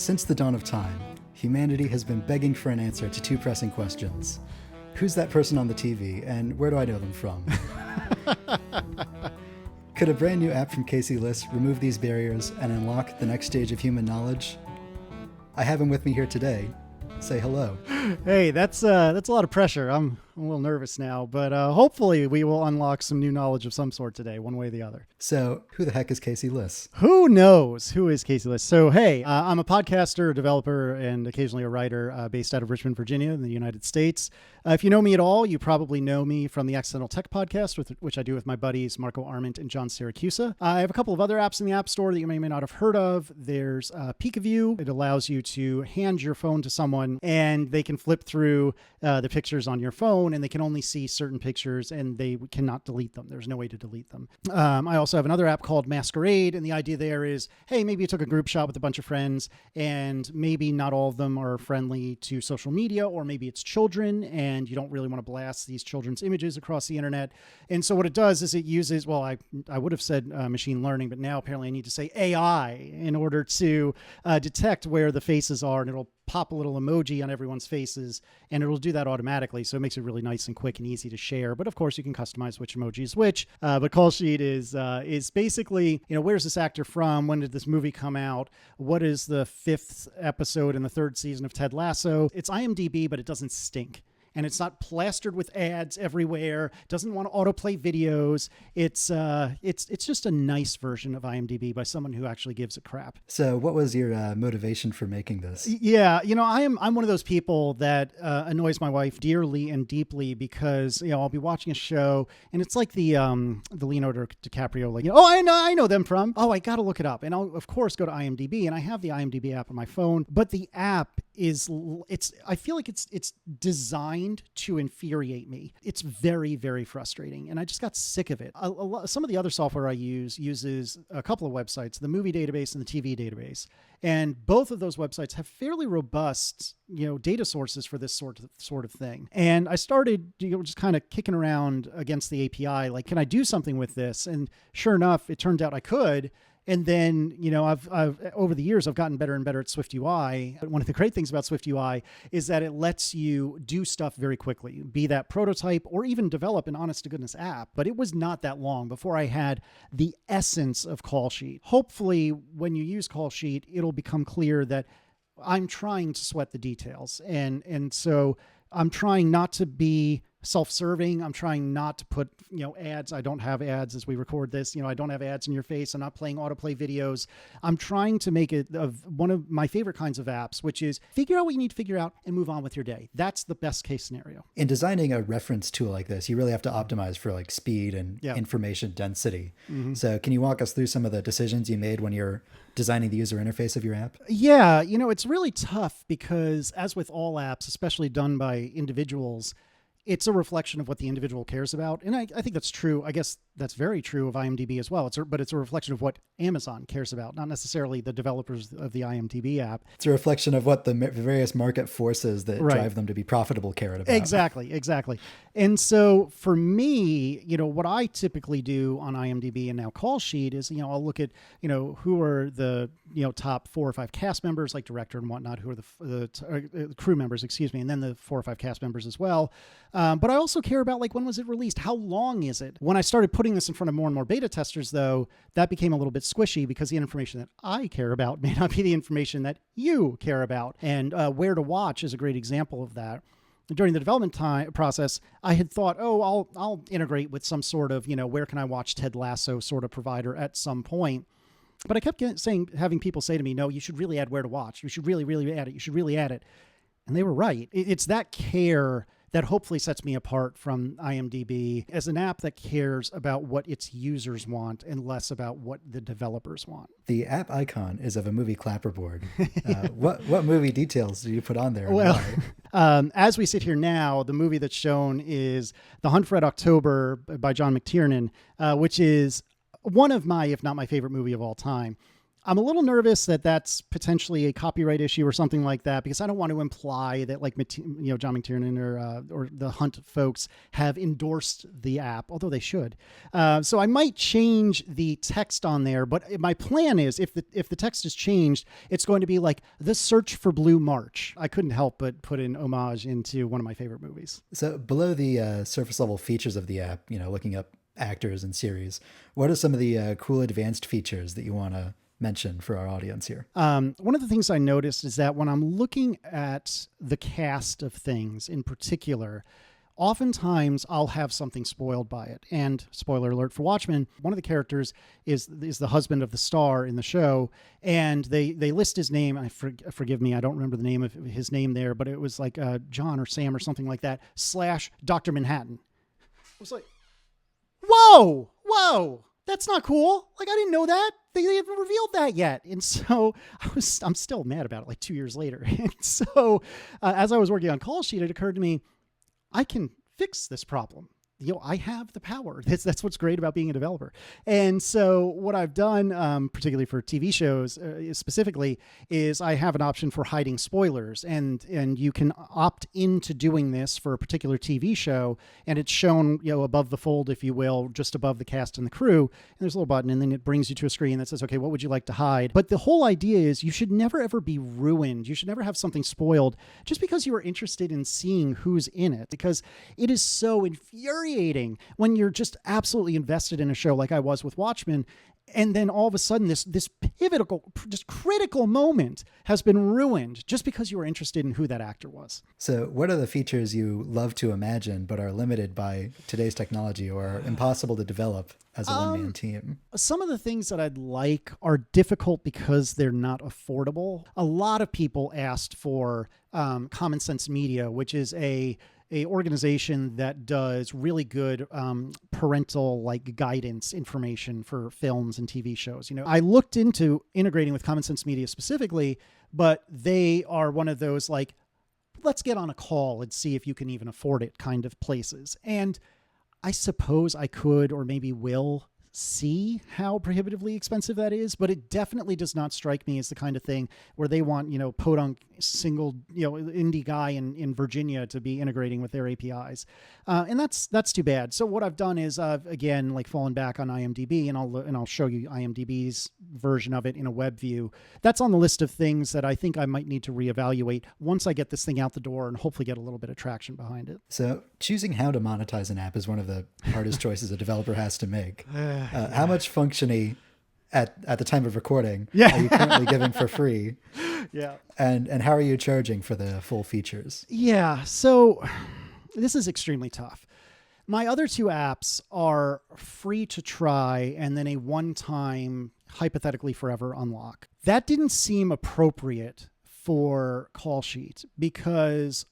Since the dawn of time, humanity has been begging for an answer to two pressing questions. Who's that person on the TV, and where do I know them from? Could a brand new app from Casey Liss remove these barriers and unlock the next stage of human knowledge? I have him with me here today. Say hello. Hey, that's a lot of pressure. I'm a little nervous now, but hopefully we will unlock some new knowledge of some sort today, one way or the other. So, who the heck is Casey Liss? Who knows who is Casey Liss? So, hey, I'm a podcaster, a developer, and occasionally a writer based out of Richmond, Virginia in the United States. If you know me at all, you probably know me from the Accidental Tech podcast, which I do with my buddies Marco Arment and John Syracusa. I have a couple of other apps in the App Store that you may or may not have heard of. There's Peek-A-View. It allows you to hand your phone to someone, and they can flip through the pictures on your phone, and they can only see certain pictures, and they cannot delete them. There's no way to delete them. I also have another app called Masquerade, and the idea there is, hey, maybe you took a group shot with a bunch of friends, and maybe not all of them are friendly to social media, or maybe it's children, and you don't really want to blast these children's images across the internet. And so what it does is it uses, well, I would have said machine learning, but now apparently I need to say AI in order to detect where the faces are, and it'll pop a little emoji on everyone's faces, and it'll do that automatically. So it makes it really nice and quick and easy to share. But of course, you can customize which emoji is which. But Callsheet is basically, where's this actor from? When did this movie come out? What is the 5th episode in the 3rd season of Ted Lasso? It's IMDb, but it doesn't stink. And it's not plastered with ads everywhere. Doesn't want to autoplay videos. It's just a nice version of IMDb by someone who actually gives a crap. So, what was your motivation for making this? Yeah, I'm one of those people that annoys my wife dearly and deeply because I'll be watching a show and it's like the Leonardo DiCaprio, like, I know them from. Oh, I got to look it up, and I'll of course go to IMDb, and I have the IMDb app on my phone, but the app I feel like it's designed to infuriate me. It's very, very frustrating, and I just got sick of it. Some of the other software I uses a couple of websites, the movie database and the TV database, and both of those websites have fairly robust data sources for this sort of thing. And I started just kind of kicking around against the API, like, can I do something with this? And sure enough, it turned out I could. And then, I've over the years, I've gotten better and better at SwiftUI. One of the great things about SwiftUI is that it lets you do stuff very quickly, be that prototype or even develop an honest-to-goodness app. But it was not that long before I had the essence of Callsheet. Hopefully, when you use Callsheet, it'll become clear that I'm trying to sweat the details. And so I'm trying not to be self-serving. I'm trying not to put, ads. I don't have ads as we record this. I don't have ads in your face. I'm not playing autoplay videos. I'm trying to make it one of my favorite kinds of apps, which is figure out what you need to figure out and move on with your day. That's the best case scenario. In designing a reference tool like this, you really have to optimize for like speed and information density. Mm-hmm. So can you walk us through some of the decisions you made when you're designing the user interface of your app? Yeah, it's really tough because as with all apps, especially done by individuals, it's a reflection of what the individual cares about. And I think that's true. I guess that's very true of IMDb as well. But it's a reflection of what Amazon cares about, not necessarily the developers of the IMDb app. It's a reflection of what the various market forces that drive them to be profitable care about. Exactly. And so for me, what I typically do on IMDb and now Callsheet is, I'll look at, who are the, top 4 or 5 cast members, like director and whatnot, who are the crew members, and then the 4 or 5 cast members as well. But I also care about, like, when was it released? How long is it? When I started putting this in front of more and more beta testers, though, that became a little bit squishy because the information that I care about may not be the information that you care about. And where to watch is a great example of that. During the development process, I had thought, I'll integrate with some sort of, where can I watch Ted Lasso sort of provider at some point. But I kept having people say to me, no, you should really add where to watch. You should really, really add it. You should really add it. And they were right. It's that care that hopefully sets me apart from IMDb as an app that cares about what its users want and less about what the developers want. The app icon is of a movie clapperboard. What movie details do you put on there? Well, as we sit here now, the movie that's shown is The Hunt for Red October by John McTiernan, which is one of my, if not my favorite movie of all time. I'm a little nervous that that's potentially a copyright issue or something like that, because I don't want to imply that like, John McTiernan or the Hunt folks have endorsed the app, although they should. So I might change the text on there, but my plan is if the text is changed, it's going to be like the search for Blue March. I couldn't help but put an homage into one of my favorite movies. So below the surface level features of the app, looking up actors and series, what are some of the cool advanced features that you want to mention for our audience here? One of the things I noticed is that when I'm looking at the cast of things in particular, oftentimes I'll have something spoiled by it. And spoiler alert for Watchmen, one of the characters is the husband of the star in the show, and they list his name. Forgive me, I don't remember the name of his name there, but it was like John or Sam or something like that, / Dr. Manhattan. I was like, whoa, that's not cool. Like, I didn't know that. They haven't revealed that yet. And so I'm still mad about it like 2 years later. And so as I was working on Callsheet, it occurred to me, I can fix this problem. I have the power. That's what's great about being a developer. And so what I've done, particularly for TV shows specifically, is I have an option for hiding spoilers. And you can opt into doing this for a particular TV show. And it's shown, above the fold, if you will, just above the cast and the crew. And there's a little button, and then it brings you to a screen that says, okay, what would you like to hide? But the whole idea is you should never, ever be ruined. You should never have something spoiled just because you are interested in seeing who's in it, because it is so infuriating when you're just absolutely invested in a show like I was with Watchmen, and then all of a sudden this pivotal, just critical moment has been ruined just because you were interested in who that actor was. So what are the features you love to imagine but are limited by today's technology or impossible to develop as a one-man team? Some of the things that I'd like are difficult because they're not affordable. A lot of people asked for Common Sense Media, which is a organization that does really good parental guidance information for films and TV shows. I looked into integrating with Common Sense Media specifically, but they are one of those let's get on a call and see if you can even afford it kind of places. And I suppose I could, or maybe will, see how prohibitively expensive that is, but it definitely does not strike me as the kind of thing where they want, podunk single, indie guy in Virginia to be integrating with their APIs. And that's too bad. So what I've done is again, fallen back on IMDb, and I'll show you IMDb's version of it in a web view. That's on the list of things that I think I might need to reevaluate once I get this thing out the door and hopefully get a little bit of traction behind it. So choosing how to monetize an app is one of the hardest choices a developer has to make. How much functioning at the time of recording are you currently giving for free? Yeah. And how are you charging for the full features? Yeah. So this is extremely tough. My other two apps are free to try and then a one-time, hypothetically forever unlock. That didn't seem appropriate for Callsheet because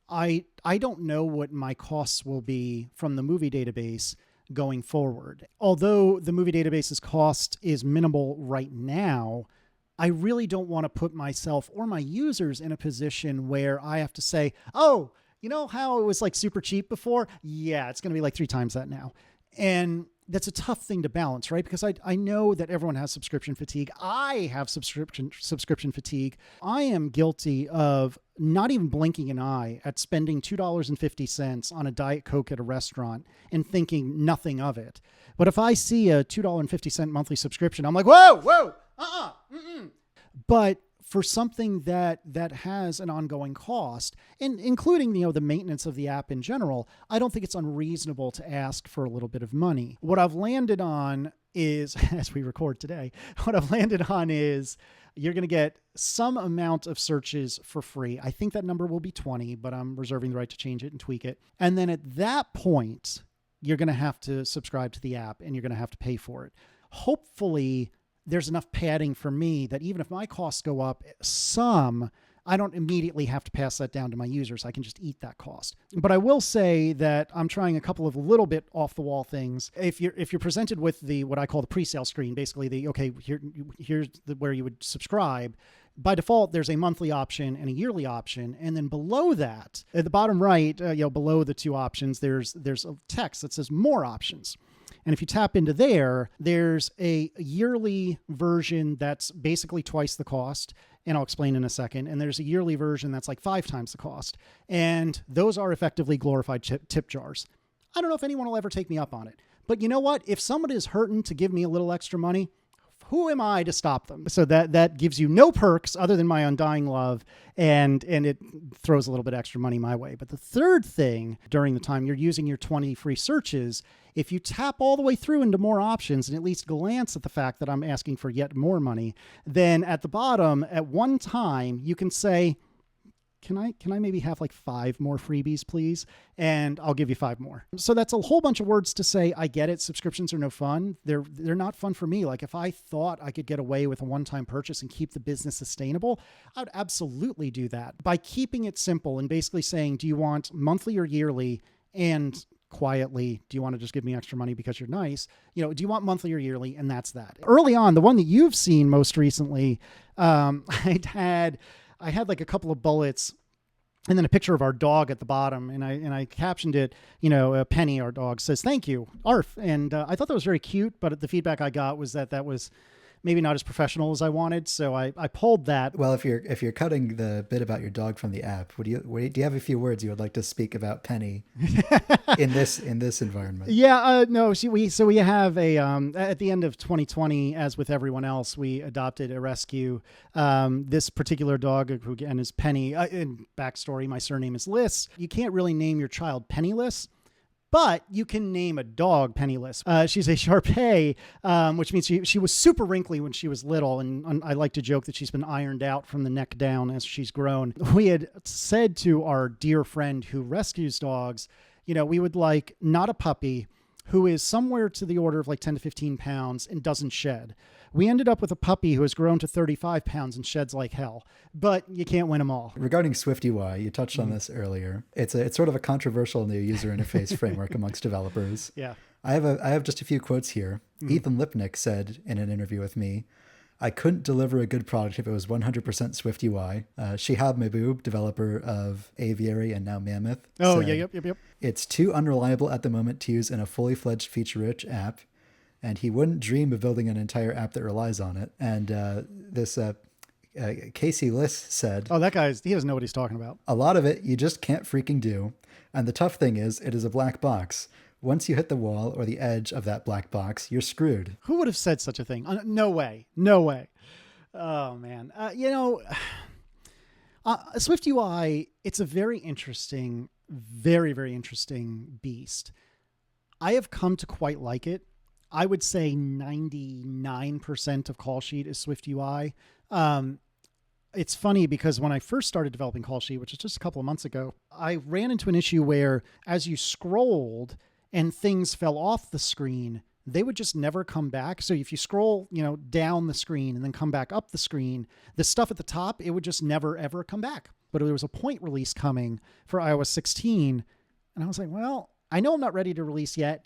I don't know what my costs will be from the movie database going forward. Although the movie database's cost is minimal right now, I really don't want to put myself or my users in a position where I have to say, oh, you know how it was super cheap before? Yeah, it's going to be 3 times that now. And that's a tough thing to balance, right? Because I know that everyone has subscription fatigue. I have subscription fatigue. I am guilty of not even blinking an eye at spending $2.50 on a Diet Coke at a restaurant and thinking nothing of it. But if I see a $2.50 monthly subscription, I'm like, whoa, But for something that has an ongoing cost, and including the maintenance of the app in general, I don't think it's unreasonable to ask for a little bit of money. What I've landed on is, as we record today, you're going to get some amount of searches for free. I think that number will be 20, but I'm reserving the right to change it and tweak it. And then at that point, you're going to have to subscribe to the app and you're going to have to pay for it. Hopefully, there's enough padding for me that even if my costs go up some, I don't immediately have to pass that down to my users. I can just eat that cost. But I will say that I'm trying a couple of little bit off the wall things. If you're presented with what I call the pre-sale screen, basically here's where you would subscribe. By default, there's a monthly option and a yearly option. And then below that, at the bottom right, below the two options, there's a text that says more options. And if you tap into there, there's a yearly version that's basically twice the cost. And I'll explain in a second. And there's a yearly version that's like 5 times the cost. And those are effectively glorified tip jars. I don't know if anyone will ever take me up on it. But you know what? If somebody is hurting to give me a little extra money, who am I to stop them? So that gives you no perks other than my undying love, and it throws a little bit extra money my way. But the third thing, during the time you're using your 20 free searches, if you tap all the way through into more options and at least glance at the fact that I'm asking for yet more money, then at the bottom, at one time, you can say, Can I maybe have like 5 more freebies, please? And I'll give you 5 more. So that's a whole bunch of words to say, I get it. Subscriptions are no fun. They're not fun for me. Like if I thought I could get away with a one-time purchase and keep the business sustainable, I would absolutely do that. By keeping it simple and basically saying, do you want monthly or yearly? And quietly, do you want to just give me extra money because you're nice? Do you want monthly or yearly? And that's that. Early on, the one that you've seen most recently, I had like a couple of bullets and then a picture of our dog at the bottom. And I captioned it, Penny, our dog, says, "Thank you, Arf." And I thought that was very cute, but the feedback I got was that was maybe not as professional as I wanted. So I pulled that. Well, if you're cutting the bit about your dog from the app, do you have a few words you would like to speak about Penny in this environment? Yeah, no. We have a at the end of 2020, as with everyone else, we adopted a rescue. This particular dog, who again is Penny. In backstory, my surname is Liss. You can't really name your child Penniless, but you can name a dog Penniless. She's a Shar-Pei, which means she was super wrinkly when she was little. And I like to joke that she's been ironed out from the neck down as she's grown. We had said to our dear friend who rescues dogs, we would like not a puppy who is somewhere to the order of like 10 to 15 pounds and doesn't shed. We ended up with a puppy who has grown to 35 pounds and sheds like hell, but you can't win them all. Regarding SwiftUI, you touched on this earlier. It's sort of a controversial new user interface framework amongst developers. Yeah. I have just a few quotes here. Ethan Lipnick said in an interview with me, "I couldn't deliver a good product if it was 100% SwiftUI." Shihab Mahbub, developer of Aviary and now Mammoth. Oh, said, yeah, yep. "It's too unreliable at the moment to use in a fully fledged feature-rich app, and he wouldn't dream of building an entire app that relies on it." And this Casey Liss said, "Oh, that he doesn't know what he's talking about. A lot of it you just can't freaking do. And the tough thing is, it is a black box. Once you hit the wall or the edge of that black box, you're screwed." Who would have said such a thing? No way. Oh, man. SwiftUI, it's a very interesting, very, very interesting beast. I have come to quite like it. I would say 99% of Callsheet is SwiftUI. It's funny because when I first started developing Callsheet, which was just a couple of months ago, I ran into an issue where as you scrolled and things fell off the screen, they would just never come back. So if you scroll, down the screen and then come back up the screen, the stuff at the top, it would just never, ever come back. But there was a point release coming for iOS 16. And I was like, well, I know I'm not ready to release yet.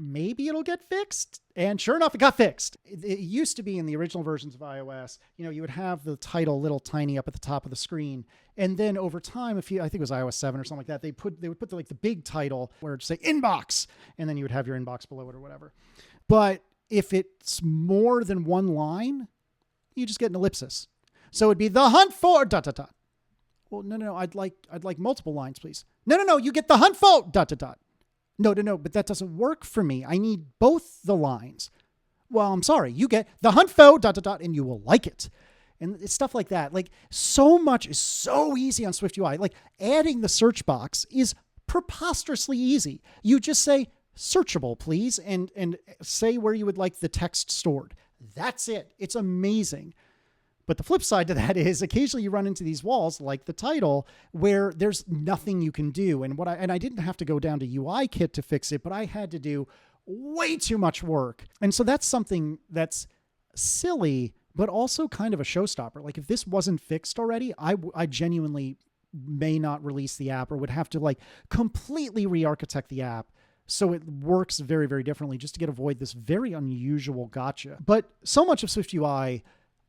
Maybe it'll get fixed. And sure enough, it got fixed. It used to be in the original versions of iOS, you would have the title little tiny up at the top of the screen. And then over time, I think it was iOS 7 or something like that, they would put the big title where it'd say inbox, and then you would have your inbox below it or whatever. But if it's more than one line, you just get an ellipsis. So it'd be the hunt for ... Well, no, I'd like multiple lines, please. No, you get the hunt for ... No, but that doesn't work for me. I need both the lines. Well, I'm sorry. You get the hunt for ... and you will like it. And it's stuff like that. Like, so much is so easy on SwiftUI. Like, adding the search box is preposterously easy. You just say, searchable, please, and say where you would like the text stored. That's it. It's amazing. But the flip side to that is occasionally you run into these walls like the title where there's nothing you can do. And I didn't have to go down to UIKit to fix it, but I had to do way too much work. And so that's something that's silly, but also kind of a showstopper. Like if this wasn't fixed already, I genuinely may not release the app or would have to completely re-architect the app so it works very, very differently just to avoid this very unusual gotcha. But so much of SwiftUI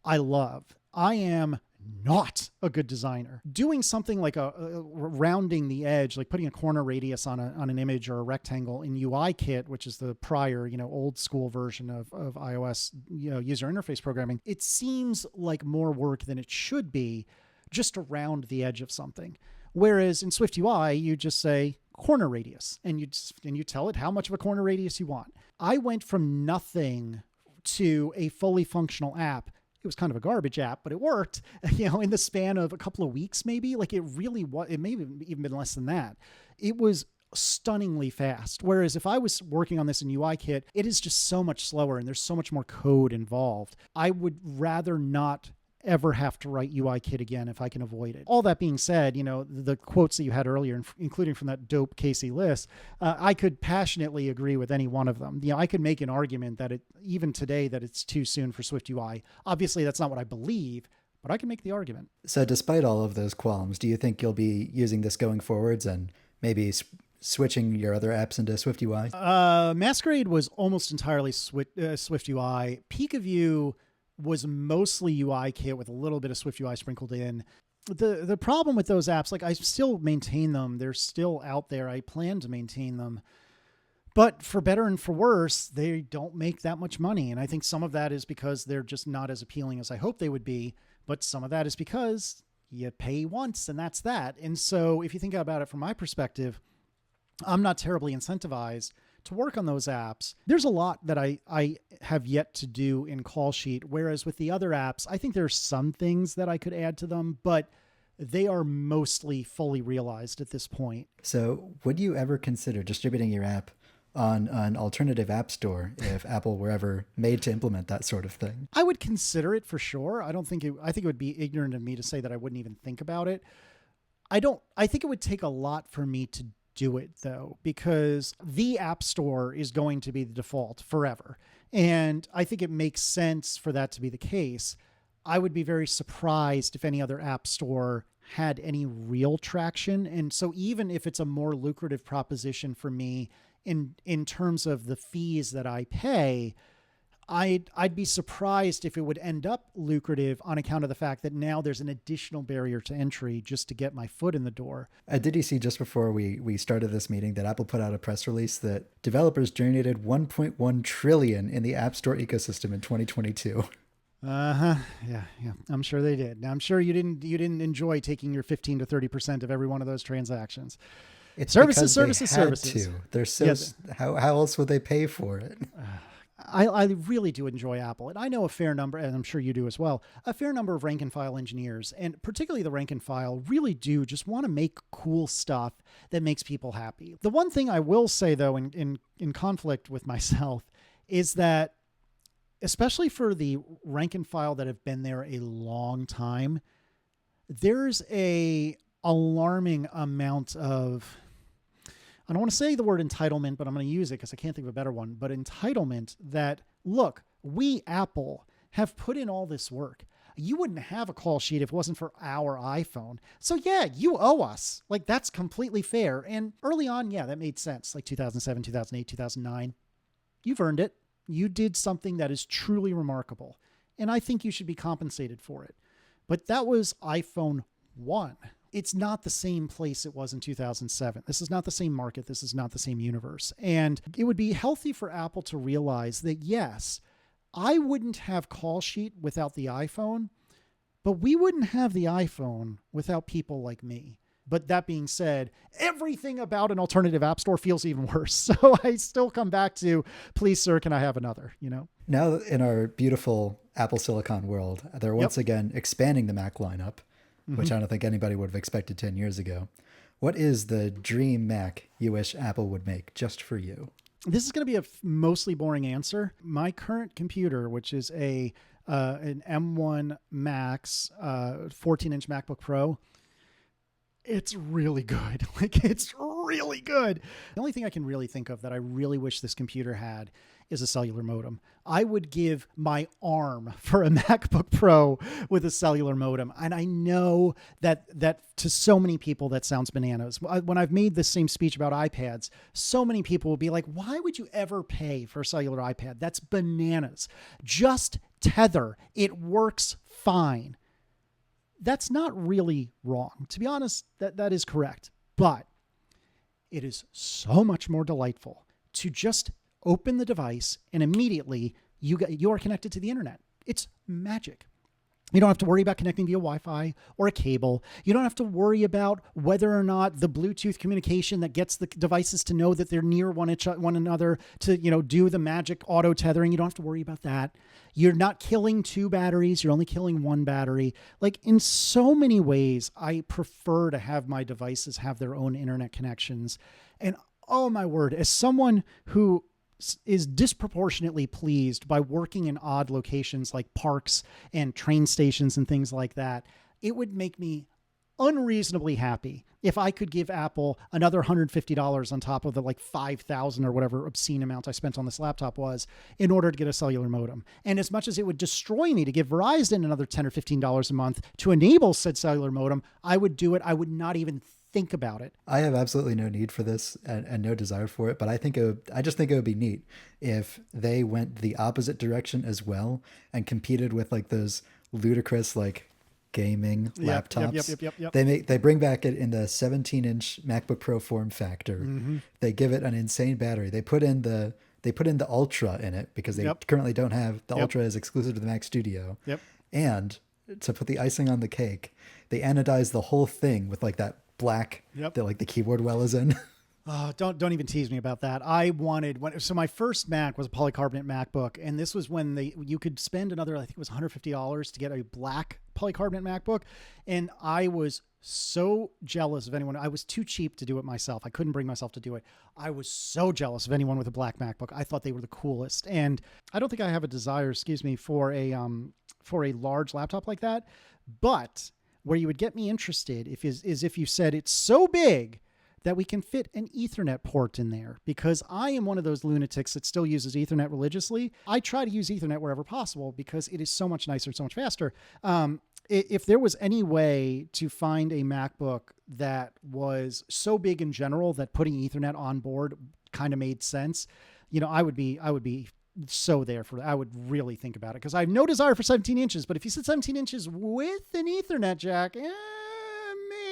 I love. I am not a good designer. Doing something like a rounding the edge, like putting a corner radius on an image or a rectangle in UIKit, which is the prior, old school version of iOS, user interface programming, it seems like more work than it should be just to round the edge of something. Whereas in SwiftUI, you just say corner radius and you tell it how much of a corner radius you want. I went from nothing to a fully functional app. It was kind of a garbage app, but it worked, in the span of a couple of weeks, maybe. Like it really was, it may have even been less than that. It was stunningly fast. Whereas if I was working on this in UIKit, it is just so much slower and there's so much more code involved. I would rather not ever have to write UIKit again if I can avoid it. All that being said, the quotes that you had earlier, including from that dope Casey Liss, I could passionately agree with any one of them. I could make an argument that even today that it's too soon for SwiftUI. Obviously, that's not what I believe, but I can make the argument. So despite all of those qualms, do you think you'll be using this going forwards and maybe switching your other apps into SwiftUI? Masquerade was almost entirely SwiftUI. Peekaview was mostly UIKit with a little bit of SwiftUI sprinkled in. The problem with those apps, like I still maintain them. They're still out there. I plan to maintain them. But for better and for worse, they don't make that much money. And I think some of that is because they're just not as appealing as I hope they would be. But some of that is because you pay once and that's that. And so if you think about it from my perspective, I'm not terribly incentivized to work on those apps. There's a lot that I have yet to do in Callsheet, whereas with the other apps, I think there's some things that I could add to them, but they are mostly fully realized at this point. So would you ever consider distributing your app on an alternative app store if Apple were ever made to implement that sort of thing? I would consider it for sure. I think it would be ignorant of me to say that I wouldn't even think about it. I think it would take a lot for me to do it though, because the App Store is going to be the default forever. And I think it makes sense for that to be the case. I would be very surprised if any other app store had any real traction. And so even if it's a more lucrative proposition for me in terms of the fees that I pay, I'd be surprised if it would end up lucrative on account of the fact that now there's an additional barrier to entry just to get my foot in the door. Did you see just before we started this meeting that Apple put out a press release that developers generated 1.1 trillion in the App Store ecosystem in 2022? Yeah. I'm sure they did. Now, I'm sure you didn't enjoy taking your 15 to 30% of every one of those transactions. It's services. They're so. How else would they pay for it? I really do enjoy Apple, and I know a fair number, and I'm sure you do as well, a fair number of rank and file engineers, and particularly the rank and file really do just want to make cool stuff that makes people happy. The one thing I will say though, in conflict with myself, is that especially for the rank and file that have been there a long time, there's a alarming amount of, I don't want to say the word entitlement, but I'm going to use it because I can't think of a better one, but entitlement that, look, we, Apple, have put in all this work. You wouldn't have a call sheet if it wasn't for our iPhone. So yeah, you owe us. Like, that's completely fair. And early on, yeah, that made sense. Like 2007, 2008, 2009, you've earned it. You did something that is truly remarkable. And I think you should be compensated for it. But that was iPhone 1. It's not the same place it was in 2007. This is not the same market. This is not the same universe. And it would be healthy for Apple to realize that, yes, I wouldn't have Callsheet without the iPhone, but we wouldn't have the iPhone without people like me. But that being said, everything about an alternative app store feels even worse. So I still come back to, please, sir, can I have another, Now in our beautiful Apple Silicon world, they're once again expanding the Mac lineup, which I don't think anybody would have expected 10 years ago. What is the dream Mac you wish Apple would make just for you? This is going to be a mostly boring answer. My current computer, which is an M1 Max 14-inch MacBook Pro, it's really good. It's really good. The only thing I can really think of that I really wish this computer had is a cellular modem. I would give my arm for a MacBook Pro with a cellular modem. And I know that to so many people, that sounds bananas. When I've made this same speech about iPads, so many people will be like, why would you ever pay for a cellular iPad? That's bananas. Just tether. It works fine. That's not really wrong. To be honest, that is correct. But it is so much more delightful to just open the device and immediately you are connected to the internet. It's magic. You don't have to worry about connecting via Wi-Fi or a cable. You don't have to worry about whether or not the Bluetooth communication that gets the devices to know that they're near one another to, do the magic auto tethering. You don't have to worry about that. You're not killing 2 batteries. You're only killing 1 battery. Like, in so many ways, I prefer to have my devices have their own internet connections. And oh my word, as someone who is disproportionately pleased by working in odd locations like parks and train stations and things like that, it would make me unreasonably happy if I could give Apple another $150 on top of the like $5,000 or whatever obscene amount I spent on this laptop was in order to get a cellular modem. And as much as it would destroy me to give Verizon another $10 or $15 a month to enable said cellular modem, I would do it. I would not even think about it. I have absolutely no need for this and no desire for it, but I just think it would be neat if they went the opposite direction as well and competed with like those ludicrous like gaming laptops. Yep. They bring back it in the 17-inch MacBook Pro form factor. Mm-hmm. They give it an insane battery. They put in the Ultra in it because they currently don't have the Ultra is exclusive to the Mac Studio. Yep. And to put the icing on the cake, they anodize the whole thing with like that black that like the keyboard well is in. Oh, don't even tease me about that. So my first Mac was a polycarbonate MacBook, and this was when you could spend another, I think it was $150 to get a black polycarbonate MacBook, and I was so jealous of anyone. I was too cheap to do it myself. I couldn't bring myself to do it. I was so jealous of anyone with a black MacBook. I thought they were the coolest, and I don't think I have a desire, for a large laptop like that, but where you would get me interested is if you said it's so big that we can fit an Ethernet port in there, because I am one of those lunatics that still uses Ethernet religiously. I try to use Ethernet wherever possible because it is so much nicer, so much faster. If there was any way to find a MacBook that was so big in general that putting Ethernet on board kind of made sense, I would be so there for that. I would really think about it because I have no desire for 17 inches, but if you said 17 inches with an Ethernet jack,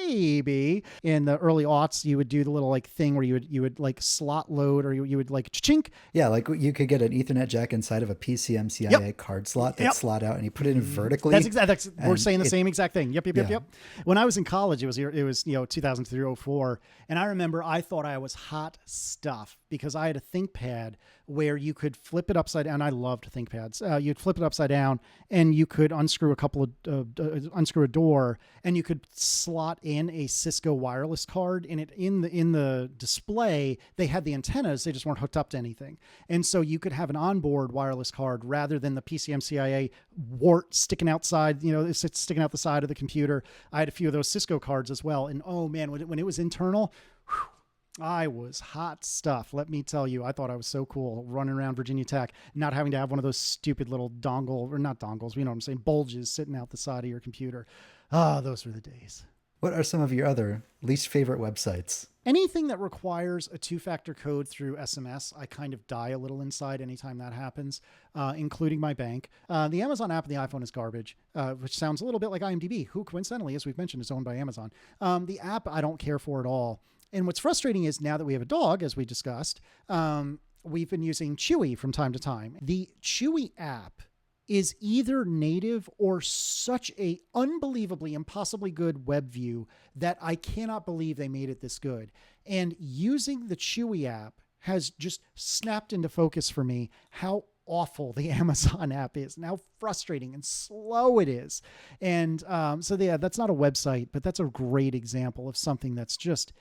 maybe. In the early aughts, you would do the little like thing where you would like slot load, or you would like chink. Yeah, like you could get an Ethernet jack inside of a PCMCIA card slot that slot out, and you put it in vertically. That's exactly. We're saying the same exact thing. Yep. When I was in college, it was 2003, 04, and I remember I thought I was hot stuff because I had a ThinkPad where you could flip it upside down. I loved ThinkPads. You'd flip it upside down, and you could unscrew unscrew a door, and you could slot in a Cisco wireless card. And in the display, they had the antennas; they just weren't hooked up to anything. And so you could have an onboard wireless card rather than the PCMCIA wart sticking outside. It's sticking out the side of the computer. I had a few of those Cisco cards as well. And oh man, when it was internal, whew, I was hot stuff. Let me tell you, I thought I was so cool running around Virginia Tech, not having to have one of those stupid little not dongles, you know what I'm saying, bulges sitting out the side of your computer. Those were the days. What are some of your other least favorite websites? Anything that requires a 2-factor code through SMS, I kind of die a little inside anytime that happens, including my bank. The Amazon app on the iPhone is garbage, which sounds a little bit like IMDb, who coincidentally, as we've mentioned, is owned by Amazon. The app I don't care for at all. And what's frustrating is now that we have a dog, as we discussed, we've been using Chewy from time to time. The Chewy app is either native or such a unbelievably, impossibly good web view that I cannot believe they made it this good. And using the Chewy app has just snapped into focus for me how awful the Amazon app is and how frustrating and slow it is. And that's not a website, but that's a great example of something that's just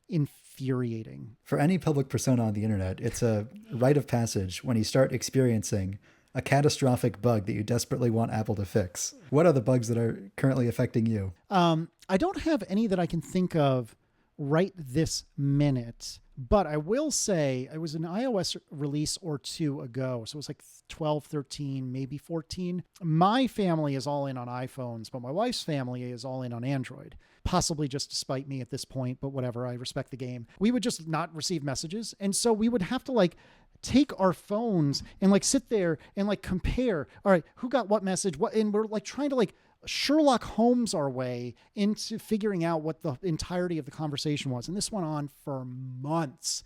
infuriating. For any public persona on the internet, it's a rite of passage when you start experiencing a catastrophic bug that you desperately want Apple to fix. What are the bugs that are currently affecting you? I don't have any that I can think of right this minute, but I will say it was an iOS release or two ago. So it was like 12, 13, maybe 14. My family is all in on iPhones, but my wife's family is all in on Android. Possibly just to spite me at this point, but whatever, I respect the game. We would just not receive messages. And so we would have to like take our phones and like sit there and like compare, all right, who got what message, what, and we're like trying to like Sherlock Holmes our way into figuring out what the entirety of the conversation was. And this went on for months.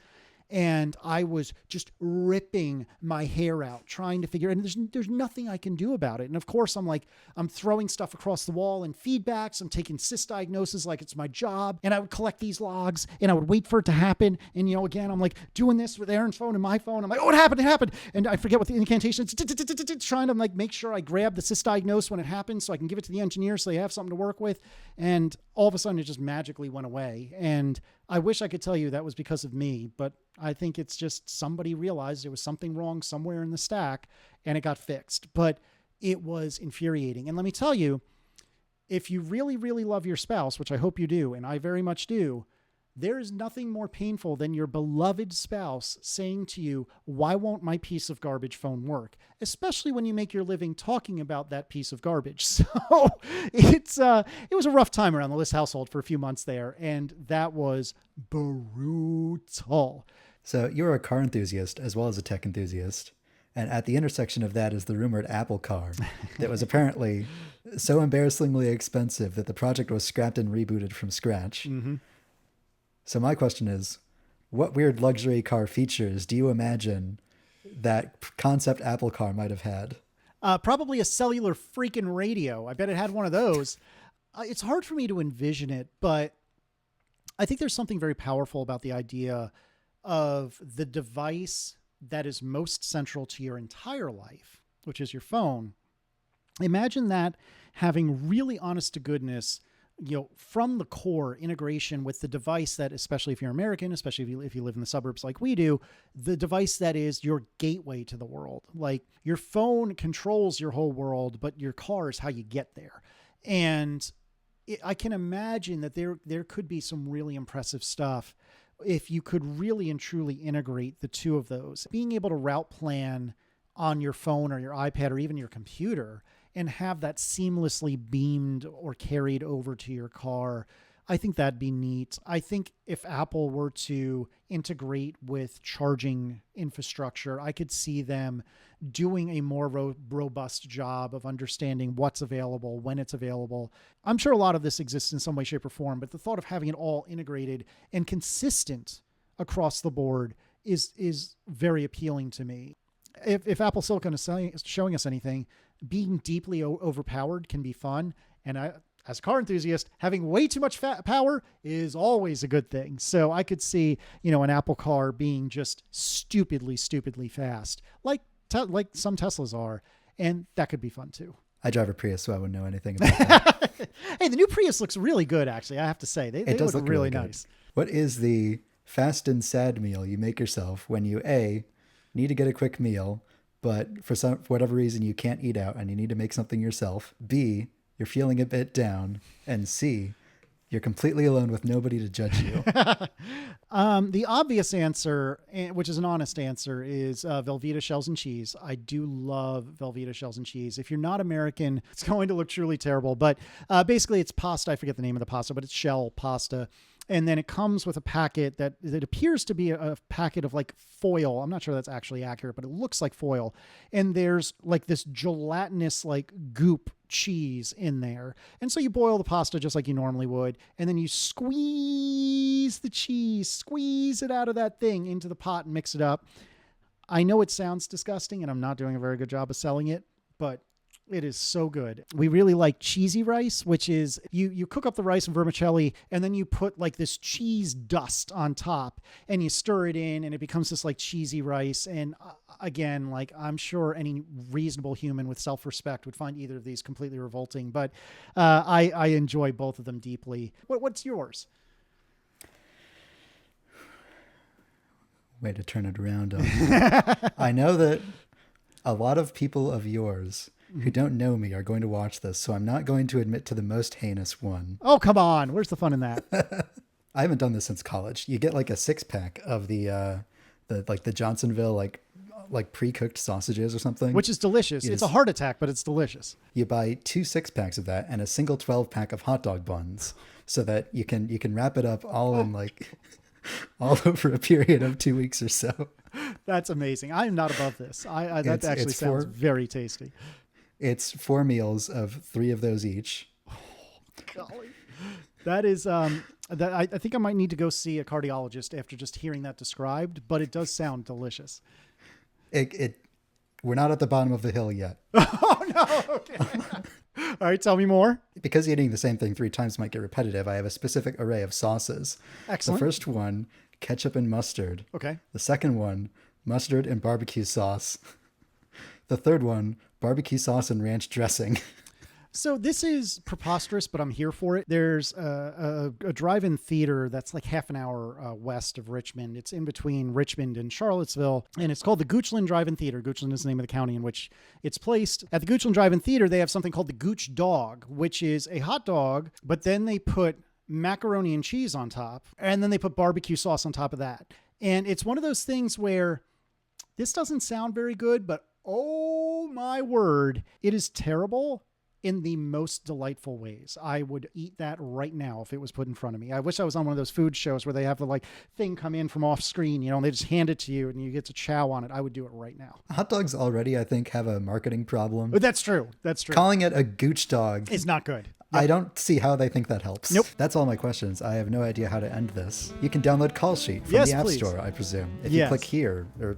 And I was just ripping my hair out trying to figure, and there's nothing I can do about it. And of course I'm throwing stuff across the wall and feedbacks. I'm taking sysdiagnosis like it's my job. And I would collect these logs and I would wait for it to happen. And, you know, again, I'm like doing this with Aaron's phone and my phone. I'm like, oh, it happened. It happened. And I forget what the incantation is, trying to like make sure I grab the sysdiagnose when it happens so I can give it to the engineer so they have something to work with. And all of a sudden it just magically went away. And I wish I could tell you that was because of me, but I think it's just somebody realized there was something wrong somewhere in the stack and it got fixed. But it was infuriating. And let me tell you, if you really, really love your spouse, which I hope you do, and I very much do, there is nothing more painful than your beloved spouse saying to you, why won't my piece of garbage phone work? Especially when you make your living talking about that piece of garbage. So it was a rough time around the Liss household for a few months there. And that was brutal. So you're a car enthusiast as well as a tech enthusiast. And at the intersection of that is the rumored Apple car that was apparently so embarrassingly expensive that the project was scrapped and rebooted from scratch. Mm-hmm. So my question is, what weird luxury car features do you imagine that concept Apple car might have had? Probably a cellular freaking radio. I bet it had one of those. It's hard for me to envision it, but I think there's something very powerful about the idea of the device that is most central to your entire life, which is your phone. Imagine that having really honest to goodness, you know, from the core integration with the device that, especially if you're American, especially if you live in the suburbs like we do, the device that is your gateway to the world. Like your phone controls your whole world, but your car is how you get there. And I can imagine that there could be some really impressive stuff if you could really and truly integrate the two of those. Being able to route plan on your phone or your iPad or even your computer and have that seamlessly beamed or carried over to your car, I think that'd be neat. I think if Apple were to integrate with charging infrastructure, I could see them doing a more robust job of understanding what's available, when it's available. I'm sure a lot of this exists in some way, shape, or form, but the thought of having it all integrated and consistent across the board is very appealing to me. If Apple Silicon is showing us anything, being deeply overpowered can be fun. And I, as a car enthusiast, having way too much power is always a good thing. So I could see, you know, an Apple car being just stupidly fast, like some Teslas are. And that could be fun too. I drive a Prius, so I wouldn't know anything about that. Hey, the new Prius looks really good, actually. I have to say, they does look really nice. What is the fast and sad meal you make yourself when you need to get a quick meal, but for whatever reason you can't eat out and you need to make something yourself? B, you're feeling a bit down, and C, you're completely alone with nobody to judge you. The obvious answer, which is an honest answer, is Velveeta shells and cheese. I do love Velveeta shells and cheese. If you're not American, it's going to look truly terrible. But basically, it's pasta. I forget the name of the pasta, but it's shell pasta. And then it comes with a packet that appears to be a packet of like foil. I'm not sure that's actually accurate, but it looks like foil. And there's like this gelatinous like goop cheese in there. And so you boil the pasta just like you normally would. And then you squeeze the cheese, squeeze it out of that thing into the pot and mix it up. I know it sounds disgusting and I'm not doing a very good job of selling it, but it is so good. We really like cheesy rice, which is you cook up the rice and vermicelli and then you put like this cheese dust on top and you stir it in and it becomes this like cheesy rice. And again, like I'm sure any reasonable human with self-respect would find either of these completely revolting, but I enjoy both of them deeply. What's yours? Way to turn it around on me. I know that a lot of people of yours who don't know me are going to watch this, so I'm not going to admit to the most heinous one. Oh, come on. Where's the fun in that? I haven't done this since college. You get like a 6-pack of the Johnsonville like pre-cooked sausages or something, which is delicious. It's a heart attack, but it's delicious. You buy 2 6-packs of that and a single 12-pack of hot dog buns so that you can wrap it up all in like all over a period of 2 weeks or so. That's amazing. I'm not above this. That actually sounds very tasty. It's 4 meals of 3 of those each. Golly. That is, I think I might need to go see a cardiologist after just hearing that described, but it does sound delicious. We're not at the bottom of the hill yet. Oh, no. Okay. All right. Tell me more. Because eating the same thing 3 times might get repetitive, I have a specific array of sauces. Excellent. The first one, ketchup and mustard. Okay. The second one, mustard and barbecue sauce. The third one, barbecue sauce and ranch dressing. So this is preposterous, but I'm here for it. There's a drive-in theater that's like half an hour west of Richmond. It's in between Richmond and Charlottesville, and it's called the Goochland Drive-In Theater. Goochland is the name of the county in which it's placed. At the Goochland Drive-In Theater, they have something called the Gooch Dog, which is a hot dog, but then they put macaroni and cheese on top, and then they put barbecue sauce on top of that. And it's one of those things where this doesn't sound very good, but oh my word, it is terrible in the most delightful ways. I would eat that right now if it was put in front of me. I wish I was on one of those food shows where they have the like thing come in from off screen, and they just hand it to you and you get to chow on it. I would do it right now. Hot dogs already, I think, have a marketing problem. But that's true. That's true. Calling it a gooch dog is not good. I don't see how they think that helps. Nope. That's all my questions. I have no idea how to end this. You can download Callsheet from the App Store, I presume. If you click here, or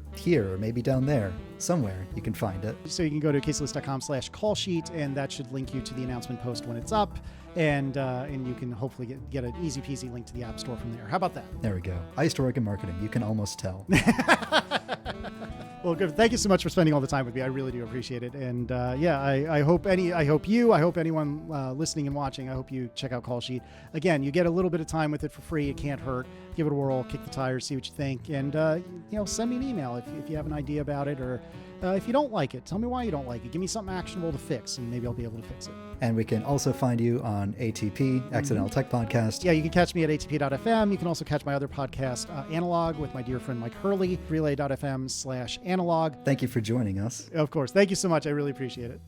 maybe down there, somewhere, you can find it. So you can go to caseyliss.com/callsheet, and that should link you to the announcement post when it's up. And you can hopefully get an easy peasy link to the App Store from there. How about that? There we go. I used to work in marketing. You can almost tell. Well, good. Thank you so much for spending all the time with me. I really do appreciate it. And I hope anyone listening and watching, I hope you check out Callsheet. Again, you get a little bit of time with it for free. It can't hurt. Give it a whirl, kick the tires, see what you think. And, send me an email if you have an idea about it, or if you don't like it, tell me why you don't like it. Give me something actionable to fix, and maybe I'll be able to fix it. And we can also find you on ATP, Accidental Tech Podcast. Yeah, you can catch me at atp.fm. You can also catch my other podcast, Analog, with my dear friend Mike Hurley, relay.fm/analog. Thank you for joining us. Of course. Thank you so much. I really appreciate it.